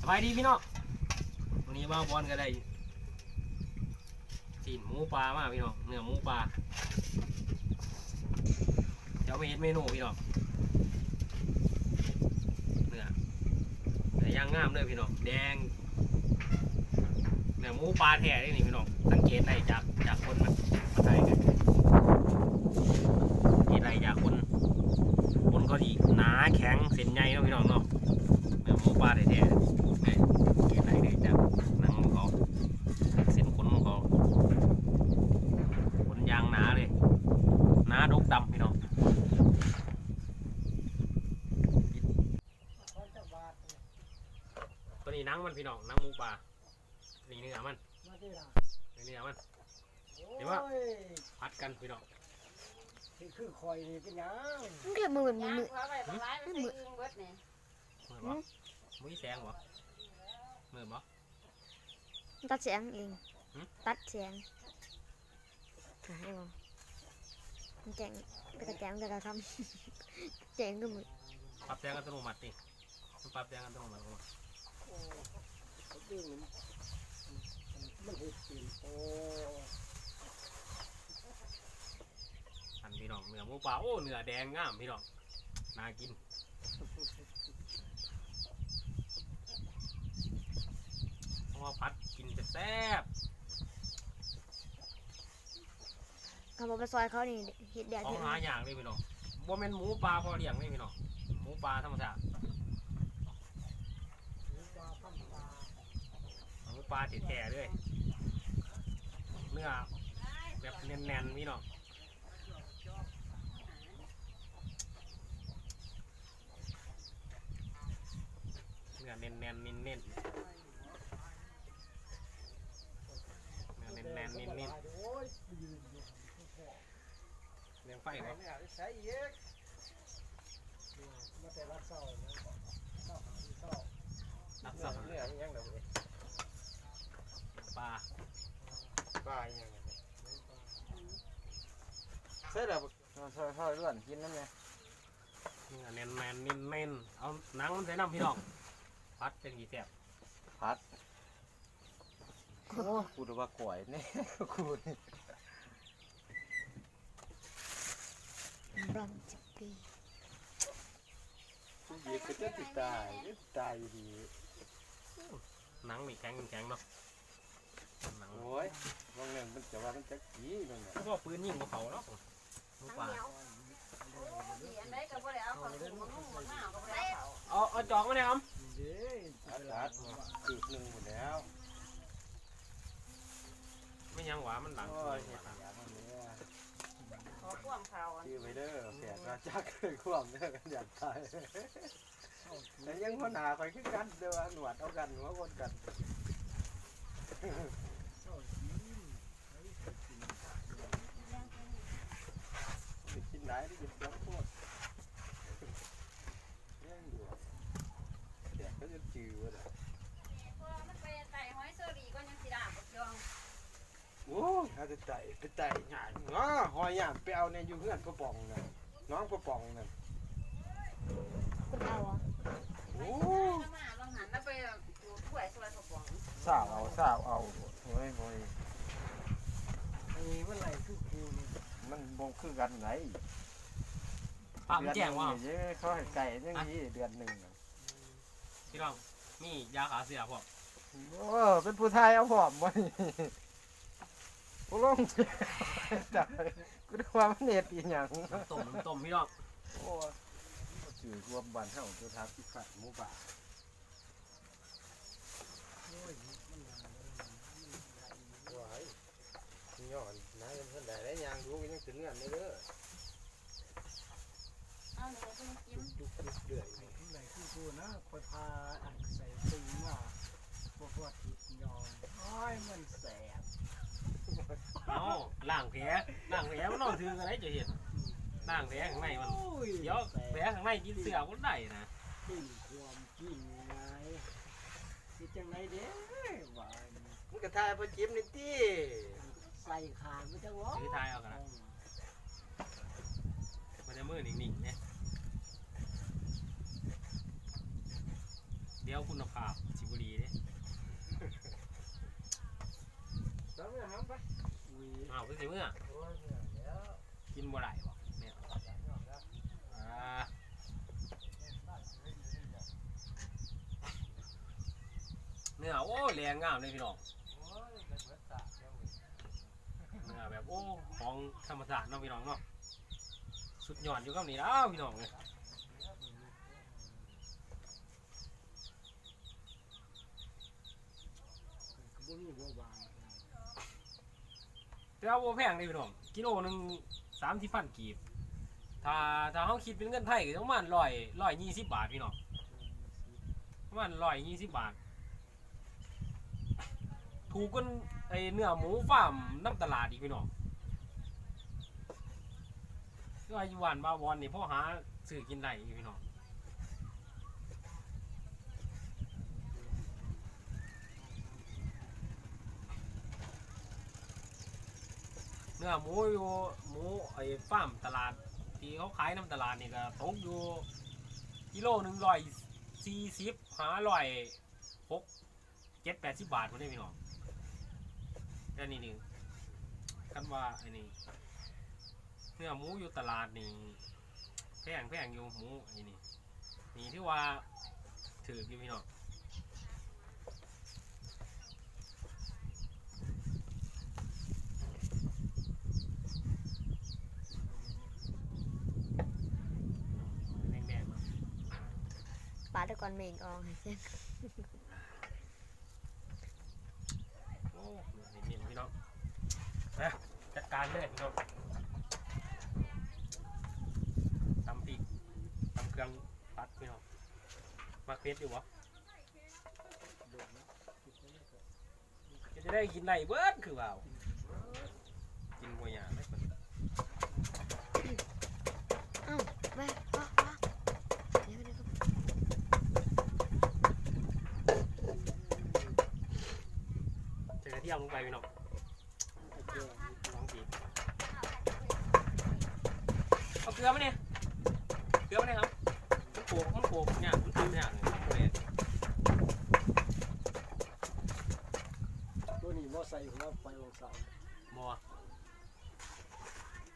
บายดีพี่น้องวันนี้มาบอลกันได้ตีนหมูปลามาพี่น้องเนื้อหมูปลาเดี๋ยวไปเห็นเมนูพี่น้องเนื้อแต่ย่างงามเลยพี่น้องแดงเนื้อหมูปลาแท้นี่พี่น้องสังเกตได้จากคนมันไทยกันที่ไรจากคนก็ดีหนาแข็งเส้นใหญ่เนาะพี่น้องเนาะเนื้อหมูปลาแท้ๆเกล็ดไรเลยจากหนังของเขาเส้นขนของเขาขนยางหนาเลยหนาดกดำพี่น้องตัวนี้หนังมันพี่น้องหนังหมูปลานี่เนื้อมันเนื้อมันเดี๋ยวว่าพัดกันพี่น้องคือคอยนี่เป็นยังมันเก็บมือแบบมือมือมือแสงบ่มือบ่ตัดเสียงเองตัดเสียงหายบ่มันแจงกระแจงกระทำแจงก็มือปรับแสงอัตโนมัตินี่มันปรับแสงอัตโนมัติมันเห็ดกินโอ้อันพี่น้องเนื้อหมูปลาโอ้เนื้อแดงงามพี่น้องน่ากินเพราะว่าพัดกินแซ่บเขาบอกไปซอยเขานี่เห็ดแดดของหาอย่างเลยพี่น้องบ่แม่นหมูปลาพอเลี้ยงเลยพี่น้องหมูปลาธรรมชาติหมูปลาแท้ๆเลยเนื้อแบบแน่นๆพี่น้องเนื้อแน่นๆเน้นๆเนื้อแน่นๆเน้นๆเลี้ยงไฟเลยมาแต่รักเศร้ารักษาเรื่องยังเดี๋ยวปลายังเสร็จแล้วค่อยๆล้วนกินนั่นไงเนื้อแน่นๆเน้นๆเอาหนังมันใส่น้ำพี่น้องพัดเป็นกี่แซ่บพัดโอ้กูดูว่าก่อยเนี่ยกูบรัมจิปี กูยิบก็จะตายดีหนังนี่แข็งเนาะหนังโอ้ยบางเรื่องมันจะว่ามันจะกี้นั่นแหละก็ปืนยิงกับเขาเนาะหมูปลาเอาจอกมาเนี่ยครับอากาศคืบหนึ่งหมดแล้วไม่ยังหวามันหลังชื่อไปเด้อแขกราจักเคยควมเด้อกันอยากตายแต่ยังคนหาคอยขึ้นกันเด้อหนวดเอากันหัวคนกันกินไหนได้กินน้ำโคตรเรื่องเดียวแดกก็จะจืดว่ะโอ้ถ้าจะไต่ไปไต่หยาดง้อหอยหยาดไปเอาเนี่ยอยู่เพื่อนกระป๋องน่ะน้องกระป๋องน่ะคุณเอาอ่ะโอ้สาวเอาเฮ้ยอันนี้มันไหนคือครูมันมองคือกันไหนปากแจ้งว่าเขาให้ไก่ยังนี้เดือนหนึ่งพี่น้องนี่ยาขาเสียพอโอ้เป็นผู้ไทยเอาผอมวะนี่ผู้ลงจับกูดูว่ามันเน็ตอีหยังต้มพี่น้องโอ้สื่อรวมบ้านเฮาตัวทับที่ขาดหมูป่าว้ายย้อนนะยังเพิ่นได้ยางดูก็ยังถึงเงินได้เด้อจุกเดือยที่ไหนคือกูนะคอยพาอันใส่ตึงว่าพวกติดยองโอ้ยมันแสบเอาล่างแผลมันนอนถือกันได้จะเห็นล่างแผลข้างในมันเดี๋ยวแผลข้างในกินเสือมันได้นะกินความกินไงคิดจังไรเด้ว่ามันกระทายพอจิ้มนิดที่ใส่ขาไม่จะวะถือทายเอากันนะมันจะมือนิ่งๆเนี่ย เดี๋ยวคุณภาพสิบุรีเด้ แล้วไม่ห้ามไปอุ้ย อ้าวคือสิเมื่อ โอ้ยเนี่ยแล้ว กินบ่ได้บ่เนี่ยเนื้อโอ้แรงงามเลยพี่น้อง โอ้ยกระเบิดตาเจ้าเว้ย เนื้อแบบโอ้ของธรรมชาติเนาะพี่น้องเนาะสุดยอดอยู่กับนี่แล้วพี่น้องเลย บ่มีบ่บาง แต่ว่าบ่แพงเลยพี่น้องกิโลหนึง30,000 กีบถ้าเขาคิดเป็นเงินไทยก็ประมาณ120 บาทพี่น้องประมาณ120 บาทถูกกันไอเนื้อหมูฟาร์มน้ำตลาดอีกพี่น้องก็อยู่บ้านบาวอนนี่พ่อหาซื้อกินได้อีกพี่น้องเนื้อหมูอยู่หมูไอ้ฟาร์มตลาดที่เขาขายน้ำตลาดนี่ก็ตกอยู่กิโลหนึ่ง140 506 7-80 บาทคนนี้พี่น้องแค่นี้นึงกันว่าไอ้นี่เนื้อหมูอยู่ตลาดนี่แพงอยู่หมูไอ้นี่นี่ที่ว่าถืออยู่พี่น้องแดงๆเนาะ ปาดตะกอนเมงออกให้เส้น โอ้เห็นพี่น้องนะจัดการเลยพี่น้องตำปีกตำเครื่องปัดพี่น้องมาเฟสอยู่วะ โดดนะคิดไปเลยก็ จะได้กินไหนเบิร์ดคือเปล่ากินบัวหยาไม่คน อ้าวแม่เดี๋ยวครับ ใส่กระเทียมลงไปพี่น้อง ไอ้เจ้า ลองสีเอาเกลือมาเนี่ยเกลือมาเนี่ยครับมันโขกเนี่ยมันทำเนี่ยเลย ตัวนี้บ่ใส่หัวไฟของเสา บัว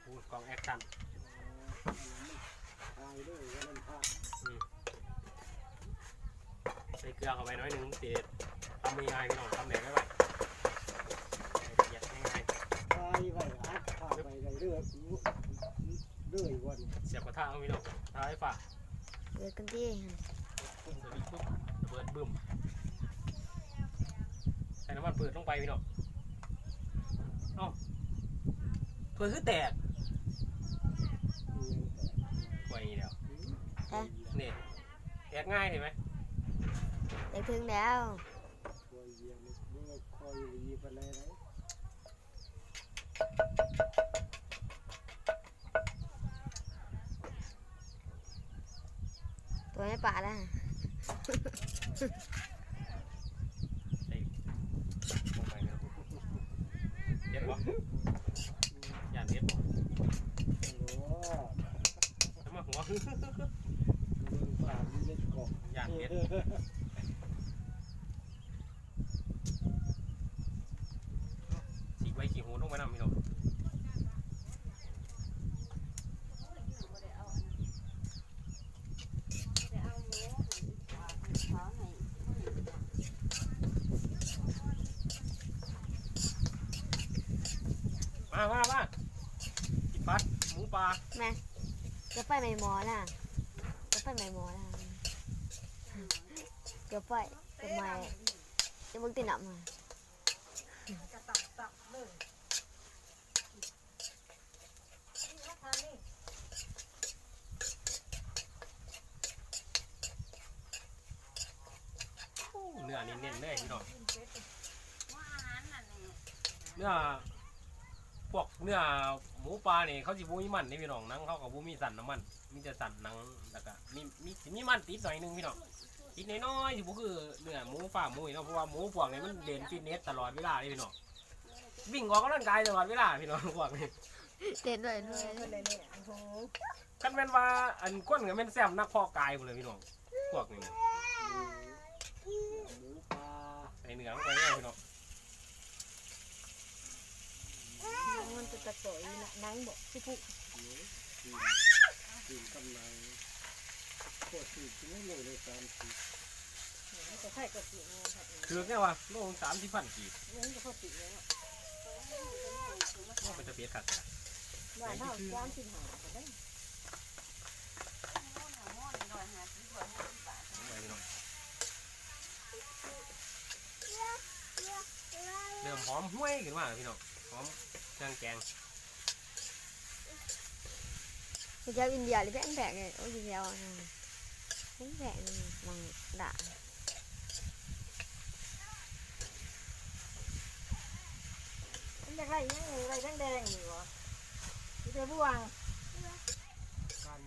พูดกองแอคชั่น ตายด้วยว่านั่นพลาด ใส่เกลือเข้าไปน้อยหนึ่งเสียทำง่ายพี่น้องทำแหลกได้ไหมละเอียดง่าย ตายไว้อัดพาไปได้เรื่อยวัน ๆเสียบกระทะเอาพี่น้องท้ายฝา เดือดกันที่ ปุ่มสวิตช์ปุ๊บระเบิดบึ้มใส่น้ำมันเปิดลงไปพี่น้องเอ้าเพื่อคือแตกกว่านี้เดียวนี่แตกง่ายเห็นไหม ได้ถึงแล้ว ตัวเยี่ยมนี่คอยรีไปเลยนะ ตัวไม่ปาดแล้ว ใส่ลงไปเนาะเด็ดวะย่านเด็ดวะ โอ้ ทำไมหัว เรื่องผ่านเล็ดกอก ย่านเด็ดฉีกใบขี้หูลงไปนำพี่น้องมากินพัดหมูปลา แม่จะไปไม่หมอล่ะจะไปไม่หมอล่ะจะไปจะไม่จะมึงตีหนับมา เนื้อนี่เน้นเลยพี่น้องเนื้อพวกเนื้อหมูปลาเนี่ยเขาสิบูมีมันนี่พี่น้องหนังเขากับบูมีสันน้ำมันมีแต่สันหนังแล้วก็มีมันติดหน่อยนึงพี่น้องติดน้อยๆสิบูคือเนื้อหมูฟาร์มหมูเนาะเพราะว่าหมูพวกนี้มันเด่นฟิตเนสตลอดเวลาเลยพี่น้องวิ่งออกกำลังกายตลอดเวลาพี่น้องพวกนี้ เต้นด้วย กันเป็นว่าอันก้นกับเป็นแซมนักเพอกายหมดเลยพี่น้องพวกนี้ เนื้อลงไปเลยพี่น้อง มันจะกระต่อยนังบอกพี่ผู้ ตีนกำลังโคตรตีนไม่เลยตามตี จะใช่กระสีเงาครับ คือแค่ว่าโล30,000กีบ มันจะพอตีแล้ว ก็เป็นตะเพียนขัดนะ บ้านเท่าความสินหาก็ได้ เริ่มหอมห้วยขึ้นมาพี่น้องหอมเครื่องแกง เจ้าอินเดียหรือแบงแบกเนี่ยโอ้ยเดียวแบงแบกมังด่ามันจะไรยังไรแดงแดงอยู่วะที่จะบ่วง กัน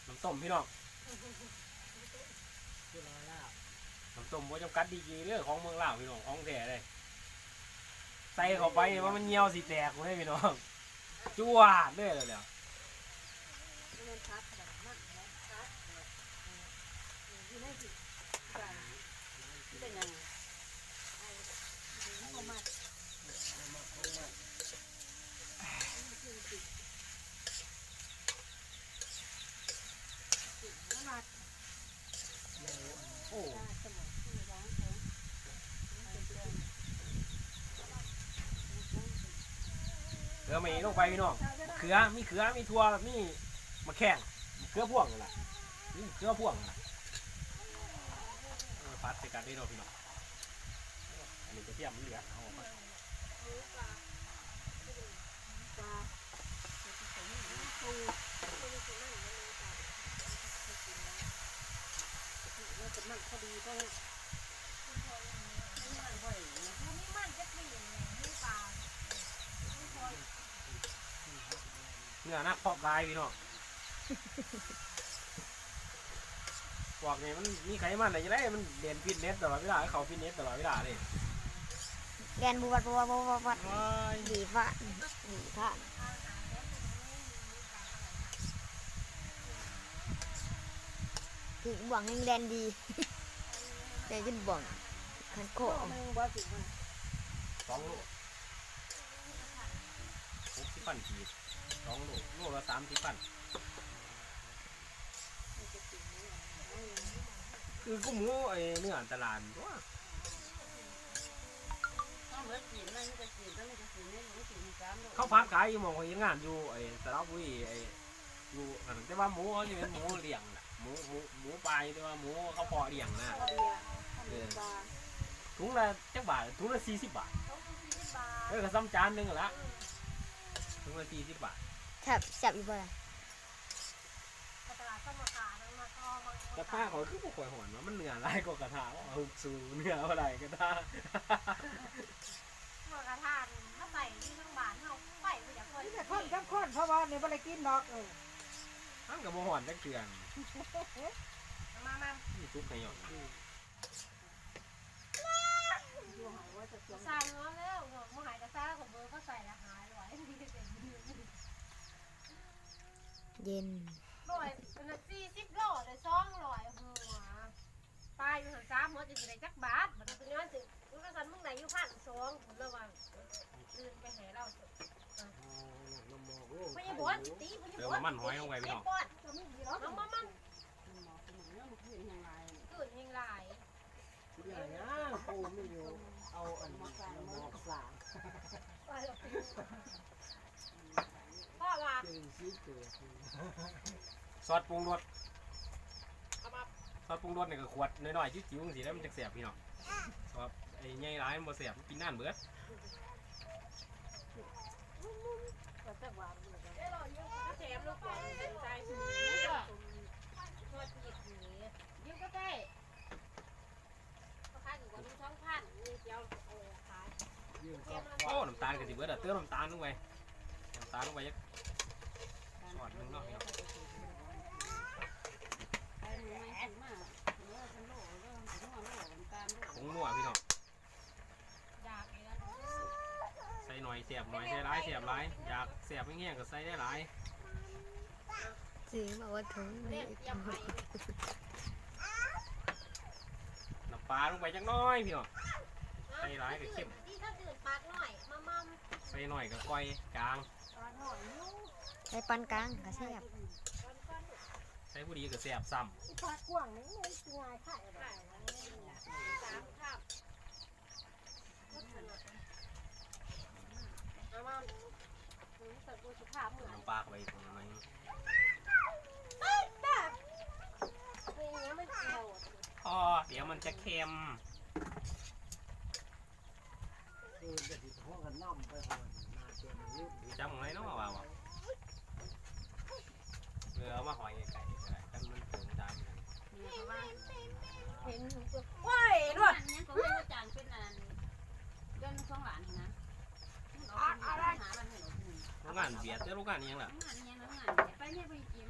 น้ำต้มพี่น้อง คืออะไรล่ะ น้ำต้มบ่จำกัดดีกีเรื่องของเมืองลาวพี่น้องของแท้เลยใส่เข้าไปว่ามันเหี่ยวสิแตกเลยพี่น้องจั่วเลยเดี๋ยว โอ้ เกลือมีลงไปพี่น้องเขือมีเขือมีถั่วมีมะแข้งเกลือพ่วงนั่นแหละนี่เกลือพ่วงนั่นล่ะพัดใส่กันได้เนาะพี่น้องอันนี้จะเทียมมันเหลือเอาออกมาเนื้อนักเพาะกายพี่น้องพวกนี้มันมีไขมันอะไรจะได้มันเด่นฟิตเนสตลอดเวลาเขาฟิตเนสตลอดเวลาเลย แกนบวชดีฟ้าดีฟ้าถึงบ่วงแห่งแดนดีแต่ขึ้นบ่วงขันโค 2 โล60,000กีบ2 โลโลละ30,000คือกุ้งหมูไอ้เนื้อตลาดตัวเขาพักขายอยู่หมองเขาเห็นงานอยู่ไอ้สระบุรีไอ้อยู่อันนั้นแต่ว่าหมูเขาจะเป็นหมูเลี้ยงน่ะหมูปลายแต่ว่าหมูเขาเพาะเลี้ยงนะถุงละจักบาทถุงละ40 บาทก็ซ้ำจานหนึงละถุงละ40 บาท แซ่บอยู่บ่ล่ะ กระทะเขาคือบ่ค่อยหอนว่ามันเนื้อหลายกว่ากระทะว่าหุบสูเนื้อเท่าไหร่กระทะ เมื่อกระทานถ้าใส่ที่ทั้งบ้านเราใส่ไปจากคน นี่คนกับคนเพราะว่านี่บ่ได้กินดอก มันก็บ่หอนจักเทื่อ มา นี่ซุปไก่หยอง ใส่เนื้อแล้วเมื่อหายกระซ่าของเบอร์ก็ใส่ละหายไว้ เย็น ร้อยเป็น40 โลเลย200หัวปลายอยู่หัน3หัวจะได้จักบาทมันเป็นย้อนสิมึงก็สั่นมึงไหนอยู่1,200ระวังตื่นไปหาเราไม่ยังบ่นตีไม่ยัง เติม บ่น น้ำมันหอยลงไปพี่น้อง น้องมันเกิดยังไง อย่างนี้ปูไม่อยู่เอาอันหมอกสาง พ่อว่า เป็นสีเกิด ซอสปรุงรสซอสปรุงรสนี่ก็ขวดน้อยๆจิ๋วๆจังซี่แล้วมันจักแซ่บพี่น้องซอสไอ้ใหญ่หลายมันบ่แซ่บกินนานเบิด แถมลูกบอลใจสูงพอจีบหนียิ้มก็ได้ก็ขายอยู่กับลูก2,000นี่เดียวเอาขาย ยื่นก็ โอ้น้ำตาลก็สิเบิดอ่ะเติมน้ำตาลลงไปน้ำตาลลงไปจักช้อนหนึงเนาะพี่น้องผงนัวพี่น้อง อยากเลยนะ อยเสียบหน่อยใส่หลายเสียบหลายอยากเสียบไม่เงี้ยก็ใส่ได้หลาย ซื้อมาว่าถุง เรี นี่ ยกยำไผ่ น้ำปลาลงไปจักหน้อยพี่น้องใส่หลายก็เข้ม ที่ถ้าตื่นปากหน่อยมา ใส่หน่อยก็ก้อยกลาง ตอนหน่อยลูก ใส่ปานกลางก็แซ่บ ใส่ผู้ดีก็เสียบซ้ ปากกว้างนี่ไม่ง่ายค่ะสามครับมาแต่กูสุภาพเหมือน ำน้ำปลาเข้าไปตรงนั้น ไม่เงี้ยมันเกี่ยว พอเดี๋ยวมันจะเค็ม คือจะติดห้องกันน้ำไปหอนนาเจมันลึก จำไงเนาะว่าวะเรือมาหอยไก่ก็ได้กันมันถึงตามกัน เห็นว้ายรวด อันนี้ก็ไม่ว่าจางเป็นอันเดือนสองหลานนะหาบันให้หนู โรงงานเบียดแต่โรงงานนี้ยังล่ะ งานนี้นะงานไปเนี่ยไปจิ้ม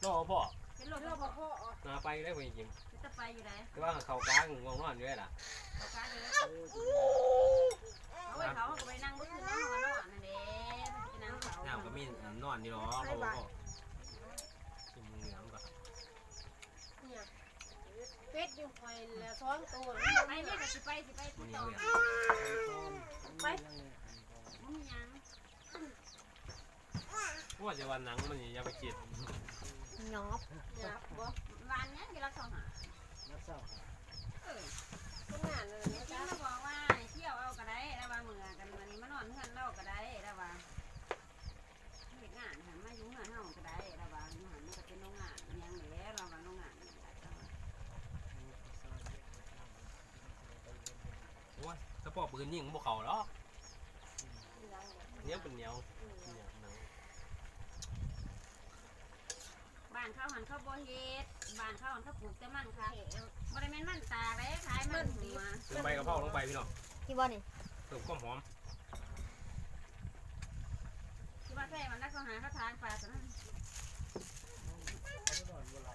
รอพ่อ เป็นรถ เราบอกพ่อ นาไปได้คนจริง จะไปอยู่ไหน แต่ว่าเขากลางงงนอนอยู่ได้ล่ะ เขาการเด้อเอาไว้เขาก็ไปนั่งบนคืนนั่งนอนนั่นเด้ไปนั่งเขา น้ำก็มีนอนนี่หรอเขาบอกกินเหนือมก่อน เนี่ยเป็ดอยู่คอยแล้วซ้อนตัว ไปเนี่ยก็สิไป มัน ติด เหนี ต่ ยว อ เลย ไป มึงยัง ว่าจะวันหนังมันอย่าไปคิด หยอบ เนี่ยบ่ วันนี้กี่ละสองหา นักเศร้า คนงานเลย จริงเราบอกว่าเที่ยวเอาก็ได้ระวังมือกันวันนี้มานอนเพื่อนเราก็ได้ระวังเหตุงานหันมายุ่งเงินเฮาก็ได้ระวังหันมันก็เป็นโรงงานยังเหลือระวังโรงงาน โอ้ยถ้าพ่อปืนยิงพวกเขาหรอกเหนียวเป็นเหนียวหนัง บ้านเขาหันเขาบ่เฮ็ดบ้านเขาหันเขาปลูกแต่มันค่ะบ่ได้แม่นมันตาได้ขายมันหัว เติมใบกระเพราลงไปพี่น้อง ที่บ่นี่ เติมความหอม ที่ว่าแท้มันนักเขาหาเขาทางปลาตัวนั้น นอนเมื่อไหร่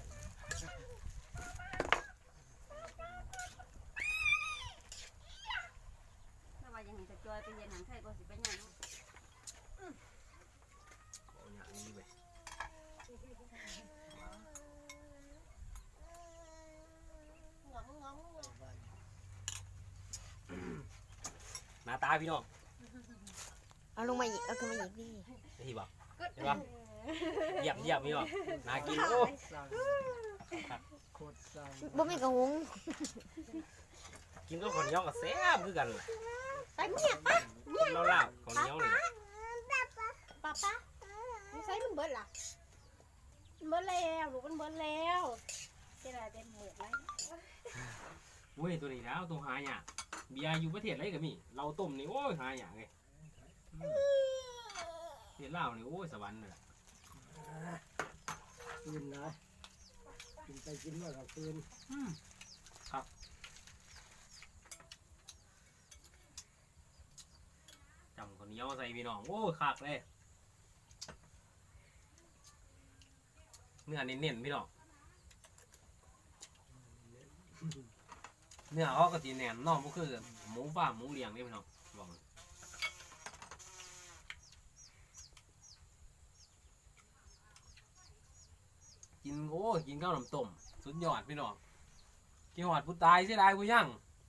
ถ้าว่ายังเห็นจะจอยไปเย็นหันไทยก็สิไปหยัง เอาอย่างนี้ไป งอมงอม หน้าตาพี่น้อง เอาลงมาอีกเอาขึ้นมาอีกพี่ นี่บอกเห็นปะเยี่ยมเยี่ยมพี่น้องน่ากินโอ้ สั่งโคตรสั่ง บ่มีกระหง กินก็คนเหนียวกับแซ่บคือกันแหละ ไปเมียปะ คนเราลาบคนเหนียวนี่ ป้าป้าไม่ใช่มันเบิดล่ะมันเบิดแล้วลูกมันเบิดแล้วเจ๊ได้เต็มหมดแล้ว เว้ยตัวนี้แล้วตัวหายากเบียร์อยู่ประเทศอะไรก็มีเราต้มนี่โอ้ยหายากไงประเทศลาวนี่โอ้ยสวรรค์เลย ปืนนะกินไปกินมากับปืน ครับจำคนเหนียวใส่พี่น้องโอ้ยคักเลยเนื้อเน้นๆพี่น้องเนื้อเขาก็สีแน่นเนอกก็คือหมูฟาร์มหมูเลี้ยงนี่พี่น้องบอกเลยกินโอ้ยกินข้าวน้ำต้มสุดยอดพี่น้องกินหอดผู้ตายเสียดายผู้ยั่ง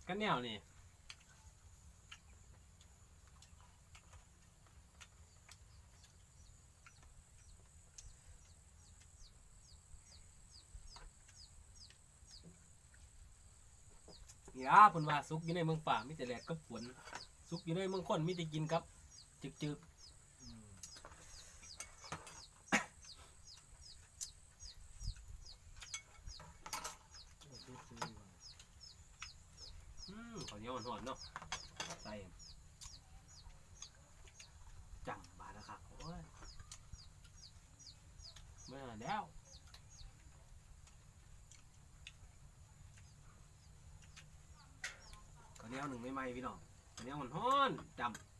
กันแนวนี่อย่าเพิ่นว่าสุกอยู่ในเมืองป่ามีแต่แหลกกับฝนสุกอยู่ในเมืองคนมีแต่กินกับจึกข้าวเหนียวหอนๆเนาะใส่จำบาดนะครับโอ้ยไม่นานแล้วข้าวเหนียวหนึ่งไม่ไหมพี่น้องข้าวเหนียวหอนๆจำ